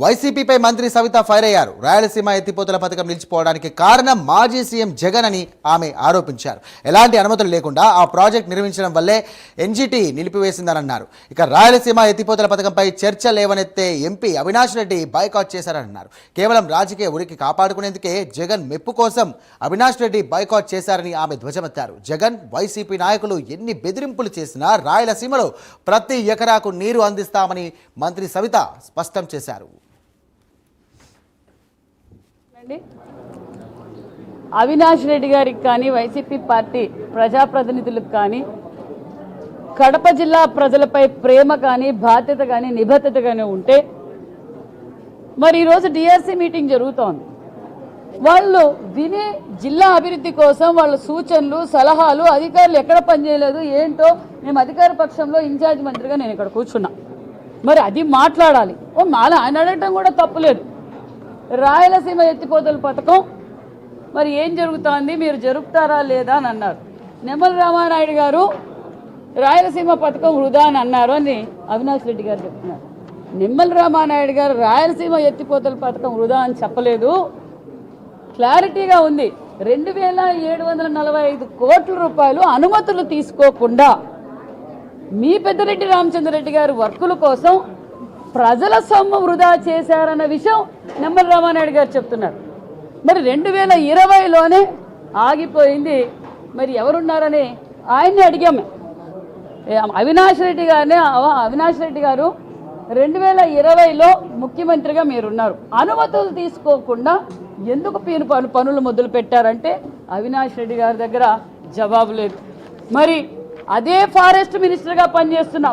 వైసీపీపై మంత్రి సవిత ఫైర్ అయ్యారు. రాయలసీమ ఎత్తిపోతల పథకం నిలిచిపోవడానికి కారణం మాజీ సీఎం జగన్ అని ఆమె ఆరోపించారు. ఎలాంటి అనుమతులు లేకుండా ఆ ప్రాజెక్ట్ నిర్మించడం వల్లే ఎన్జీటీ నిలిపివేసిందని అన్నారు. ఇక రాయలసీమ ఎత్తిపోతల పథకంపై చర్చ లేవనెత్తే ఎంపీ అవినాష్ రెడ్డి బాయ్కాట్ చేశారన్నారు. కేవలం రాజకీయ ఉనికి కాపాడుకునేందుకే జగన్ మెప్పు కోసం అవినాష్ రెడ్డి బాయ్కాట్ చేశారని ఆమె ధ్వజమెత్తారు. జగన్ వైసీపీ నాయకులు ఎన్ని బెదిరింపులు చేసినా రాయలసీమలో ప్రతి ఎకరాకు నీరు అందిస్తామని మంత్రి సవిత స్పష్టం చేశారు. అవినాష్ రెడ్డి గారికి కానీ వైసీపీ పార్టీ ప్రజాప్రతినిధులకు కానీ కడప జిల్లా ప్రజలపై ప్రేమ కానీ బాధ్యత కానీ నిబద్ధత కానీ ఉంటే మరి ఈరోజు డిఆర్సీ మీటింగ్ జరుగుతోంది. వాళ్ళు విని జిల్లా అభివృద్ధి కోసం వాళ్ళ సూచనలు సలహాలు అధికారులు ఎక్కడ పనిచేయలేదు ఏంటో మేము అధికార పక్షంలో ఇన్ఛార్జ్ మంత్రిగా నేను ఇక్కడ కూర్చున్నా. మరి అది మాట్లాడాలి. మాలా ఆయన అడగటం కూడా తప్పులేదు. రాయలసీమ ఎత్తిపోతల పథకం మరి ఏం జరుగుతోంది, మీరు జరుపుతారా లేదా అని అన్నారు. నిమ్మల రామానాయుడు గారు రాయలసీమ పథకం వృధా అని అన్నారు అని అవినాష్ రెడ్డి గారు చెప్తున్నారు. నిమ్మల రామానాయుడు గారు రాయలసీమ ఎత్తిపోతల పథకం వృధా అని చెప్పలేదు. క్లారిటీగా ఉంది. 2745 కోట్ల రూపాయలు అనుమతులు తీసుకోకుండా మీ పెద్దిరెడ్డి రామచంద్రరెడ్డి గారు వర్కుల కోసం ప్రజల సొమ్ము వృధా చేశారన్న విషయం నిమ్మల రామానాయుడు గారు చెప్తున్నారు. మరి 2020లోనే ఆగిపోయింది. మరి ఎవరున్నారని ఆయన్ని అడిగాము. అవినాష్ రెడ్డి గారు 2020లో ముఖ్యమంత్రిగా మీరున్నారు, అనుమతులు తీసుకోకుండా ఎందుకు పనులు మొదలు పెట్టారంటే అవినాష్ రెడ్డి గారి దగ్గర జవాబు లేదు. మరి అదే ఫారెస్ట్ మినిస్టర్గా పనిచేస్తున్న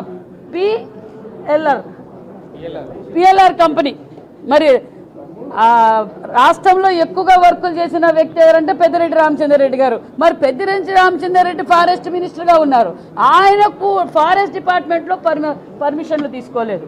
పిఎల్ఆర్ కంపెనీ మరి రాష్ట్రంలో ఎక్కువగా వర్కులు చేసిన వ్యక్తి ఎవరంటే పెద్దిరెడ్డి రామచంద్రరెడ్డి గారు. మరి పెద్దిరెడ్డి రామచంద్రరెడ్డి ఫారెస్ట్ మినిస్టర్గా ఉన్నారు. ఆయనకు ఫారెస్ట్ డిపార్ట్మెంట్లో పర్మిషన్లు తీసుకోలేదు.